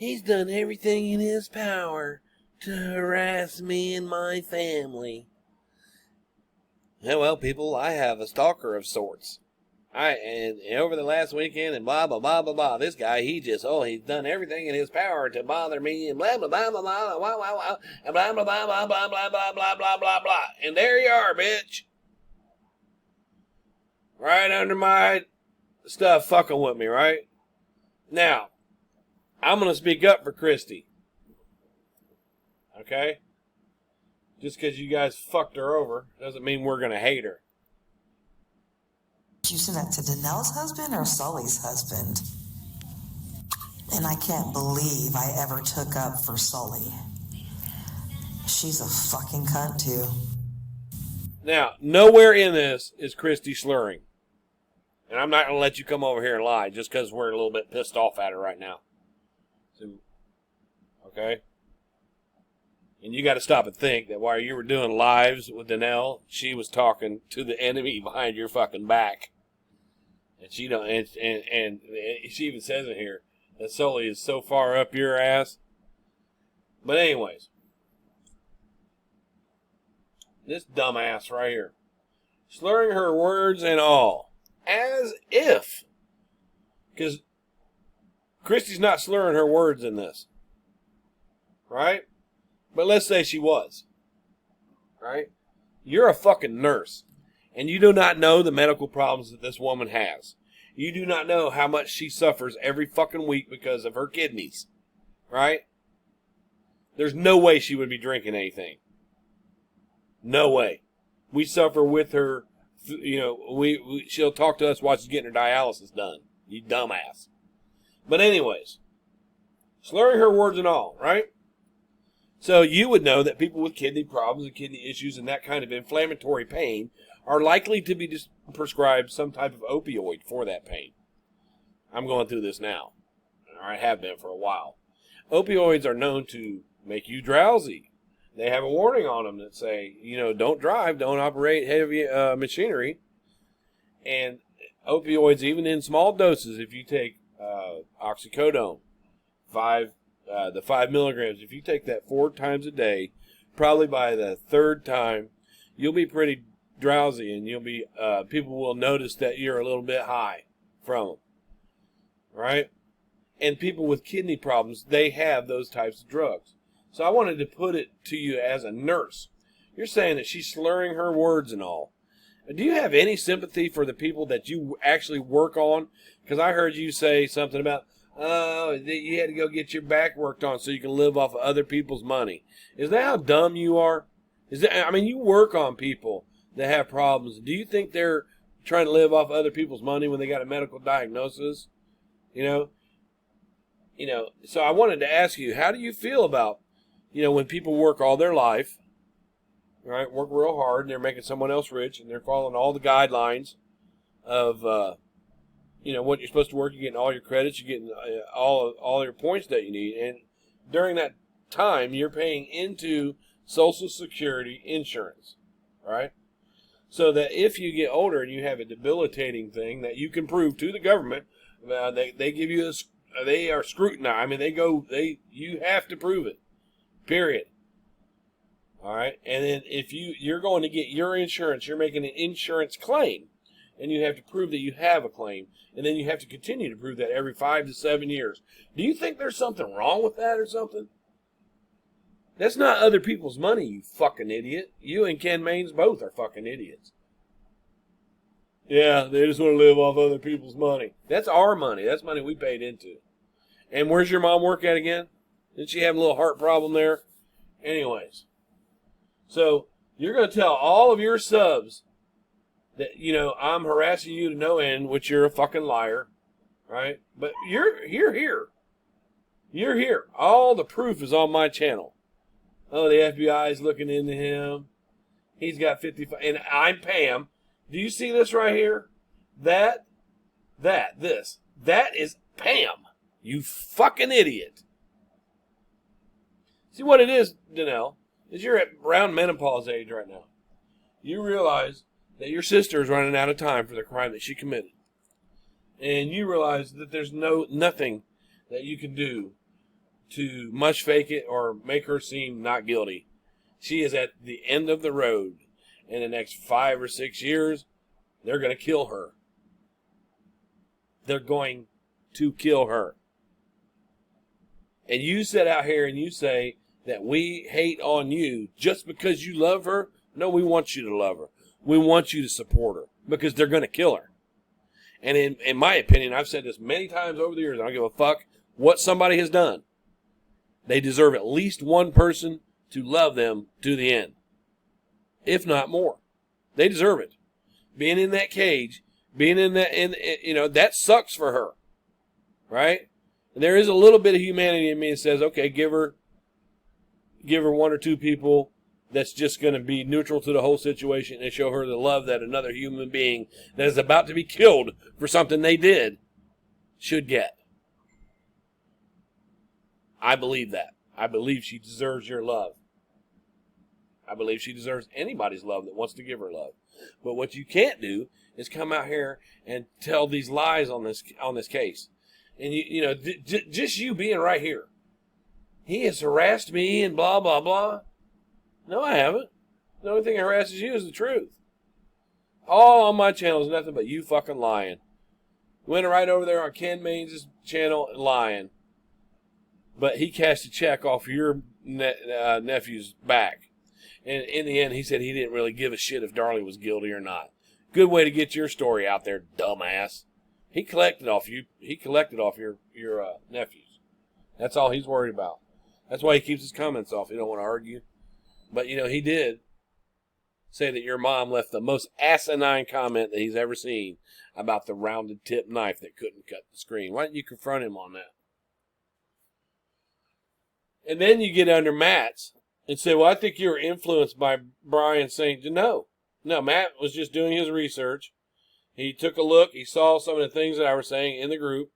He's done everything in his power to harass me and my family. Yeah, well, people, I have a stalker of sorts. And over the last weekend and blah, blah, blah, blah, blah. This guy, he's done everything in his power to bother me and blah, blah, blah, blah, blah, blah, blah, blah, and blah, blah, blah, blah, blah, blah, blah, blah, blah, blah, blah. And there you are, bitch. Right under my stuff fucking with me, right? Now, I'm going to speak up for Christy. Okay? Just because you guys fucked her over doesn't mean we're going to hate her. You sent that to Danelle's husband or Sully's husband? And I can't believe I ever took up for Sully. She's a fucking cunt, too. Now, nowhere in this is Christy slurring. And I'm not going to let you come over here and lie just because we're a little bit pissed off at her right now. So, okay? And you got to stop and think that while you were doing lives with Danelle, she was talking to the enemy behind your fucking back. And she don't, and she even says in here that Sully is so far up your ass. But anyways, this dumbass right here, slurring her words and all, as if, because Christy's not slurring her words in this, right? But let's say she was, right? You're a fucking nurse, and you do not know the medical problems that this woman has. You do not know how much she suffers every fucking week because of her kidneys, right? There's no way she would be drinking anything. No way. We suffer with her, you know, she'll talk to us while she's getting her dialysis done. You dumbass. But anyways, slurring her words and all, right? So you would know that people with kidney problems and kidney issues and that kind of inflammatory pain are likely to be prescribed some type of opioid for that pain. I'm going through this now. Or I have been for a while. Opioids are known to make you drowsy. They have a warning on them that say, you know, don't drive, don't operate heavy machinery. And opioids, even in small doses, if you take oxycodone, the 5 milligrams, if you take that 4 times a day, probably by the 3rd time, you'll be pretty drowsy, and you'll be people will notice that you're a little bit high from them, right? And people with kidney problems, they have those types of drugs. So I wanted to put it to you as a nurse. You're saying that she's slurring her words and all. Do you have any sympathy for the people that you actually work on? Because I heard you say something about, oh, you had to go get your back worked on so you can live off of other people's money. Is that how dumb you are? I mean, you work on people that have problems. Do you think they're trying to live off other people's money when they got a medical diagnosis? You know, so I wanted to ask you, how do you feel about, you know, when people work all their life, right, work real hard, and they're making someone else rich, and they're following all the guidelines of, you know, what you're supposed to work, you're getting all your credits, you're getting all your points that you need, and during that time, you're paying into Social Security insurance, right? So that if you get older and you have a debilitating thing that you can prove to the government, they give you they are scrutinized. I mean, you have to prove it, period. All right, and then if you're going to get your insurance, you're making an insurance claim, and you have to prove that you have a claim, and then you have to continue to prove that every 5 to 7 years. Do you think there's something wrong with that or something? That's not other people's money, you fucking idiot. You and Ken Maines both are fucking idiots. Yeah, they just want to live off other people's money. That's our money. That's money we paid into. And where's your mom work at again? Didn't she have a little heart problem there? Anyways. So, you're going to tell all of your subs that, you know, I'm harassing you to no end, which you're a fucking liar, right? But you're here. You're here. All the proof is on my channel. Oh, the FBI is looking into him. He's got 55, and I'm Pam. Do you see this right here? That is Pam. You fucking idiot. See what it is, Danelle, is you're at around menopause age right now. You realize that your sister is running out of time for the crime that she committed. And you realize that there's nothing that you can do to mush fake it or make her seem not guilty. She is at the end of the road. In the next 5 or 6 years, they're going to kill her. They're going to kill her. And you sit out here and you say that we hate on you just because you love her. No, we want you to love her. We want you to support her because they're going to kill her. And in my opinion, I've said this many times over the years, I don't give a fuck what somebody has done. They deserve at least one person to love them to the end, if not more. They deserve it. Being in that cage, being in that, that sucks for her, right? And there is a little bit of humanity in me that says, okay, give her one or two people that's just going to be neutral to the whole situation and show her the love that another human being that is about to be killed for something they did should get. I believe that. I believe she deserves your love. I believe she deserves anybody's love that wants to give her love. But what you can't do is come out here and tell these lies on this case. And just you being right here. He has harassed me and blah, blah, blah. No, I haven't. The only thing that harasses you is the truth. All on my channel is nothing but you fucking lying. Went right over there on Ken Maines' channel and lying. But he cashed a check off your nephew's back. And in the end, he said he didn't really give a shit if Darlie was guilty or not. Good way to get your story out there, dumbass. He collected off you. He collected off your nephews. That's all he's worried about. That's why he keeps his comments off. He don't want to argue. But, he did say that your mom left the most asinine comment that he's ever seen about the rounded tip knife that couldn't cut the screen. Why didn't you confront him on that? And then you get under Matt's and say, well, I think you were influenced by BryanSt.John. No, Matt was just doing his research. He took a look. He saw some of the things that I was saying in the group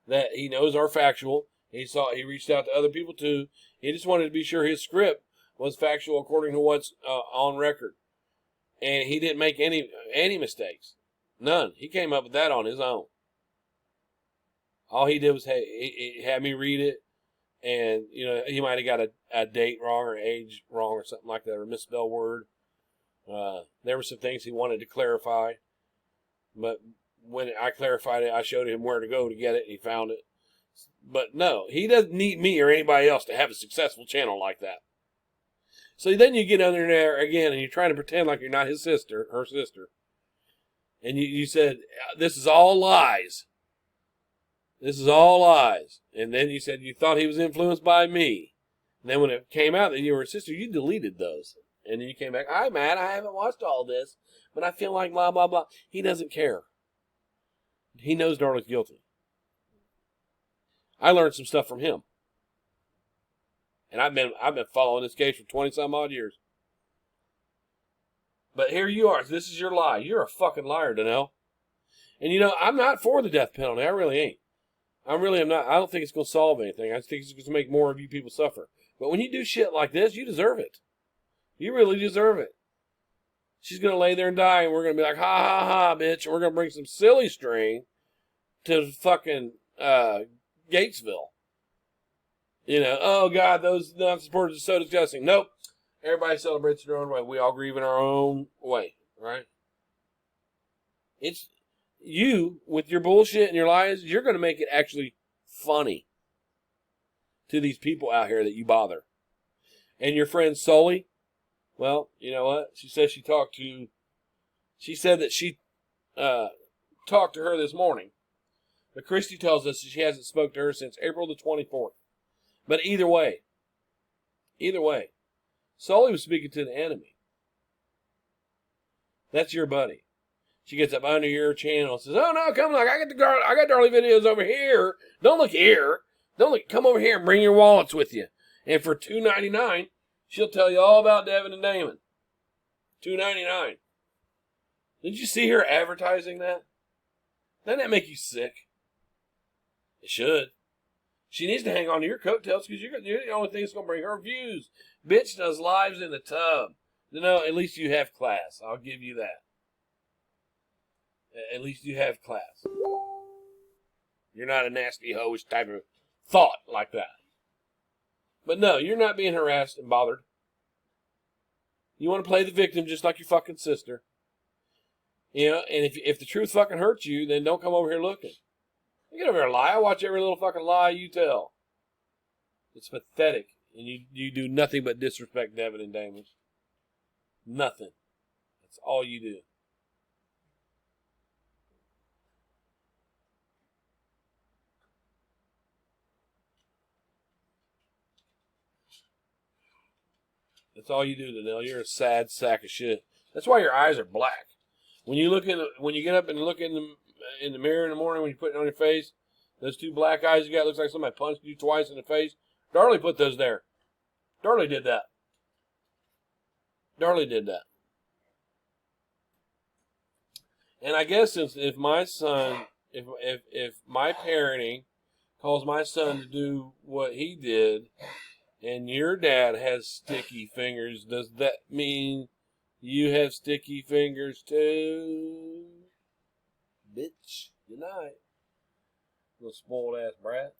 that he knows are factual. He reached out to other people too. He just wanted to be sure his script was factual according to what's on record. And he didn't make any mistakes. None. He came up with that on his own. All he did was he had me read it. And, he might have got a date wrong or age wrong or something like that, or a misspelled word. There were some things he wanted to clarify. But when I clarified it, I showed him where to go to get it, and he found it. But no, he doesn't need me or anybody else to have a successful channel like that. So then you get under there again, and you're trying to pretend like you're not her sister. And you said, this is all lies. This is all lies. And then you said you thought he was influenced by me. And then when it came out that you were a sister, you deleted those. And then you came back, hi, Matt, I haven't watched all this, but I feel like blah, blah, blah. He doesn't care. He knows Darlie's guilty. I learned some stuff from him. And I've been following this case for 20-some odd years. But here you are. This is your lie. You're a fucking liar, Donnell. And I'm not for the death penalty. I really ain't. I really am not. I don't think it's going to solve anything. I think it's going to make more of you people suffer. But when you do shit like this, you deserve it. You really deserve it. She's going to lay there and die, and we're going to be like, ha, ha, ha, bitch. And we're going to bring some silly string to fucking Gatesville. Oh, God, those non-supporters are so disgusting. Nope. Everybody celebrates their own way. We all grieve in our own way, right? It's you, with your bullshit and your lies, you're going to make it actually funny to these people out here that you bother. And your friend Sully, well, you know what? She said that she talked to her this morning. But Christy tells us that she hasn't spoke to her since April the 24th. But either way, Sully was speaking to the enemy. That's your buddy. She gets up under your channel and says, oh, no, come look. I got Darlie videos over here. Don't look here. Come over here and bring your wallets with you. And for $2.99, she'll tell you all about Devin and Damon. $2.99. Did you see her advertising that? Doesn't that make you sick? It should. She needs to hang on to your coattails because you're the only thing that's going to bring her views. Bitch does lives in the tub. At least you have class. I'll give you that. At least you have class. You're not a nasty hoish type of thought like that. But no, you're not being harassed and bothered. You want to play the victim just like your fucking sister. You know, and if the truth fucking hurts you, then don't come over here looking. You get over here and lie. I watch every little fucking lie you tell. It's pathetic. And you do nothing but disrespect Devin and Damon. Nothing. That's all you do. That's all you do, Danelle. You're a sad sack of shit. That's why your eyes are black. When you get up and look in the mirror in the morning when you put it on your face, those two black eyes you got looks like somebody punched you twice in the face. Darlie put those there. Darlie did that. Darlie did that. And I guess if my son, if my parenting calls my son to do what he did, and your dad has sticky fingers, does that mean you have sticky fingers too? Bitch, good night. Little spoiled ass brat.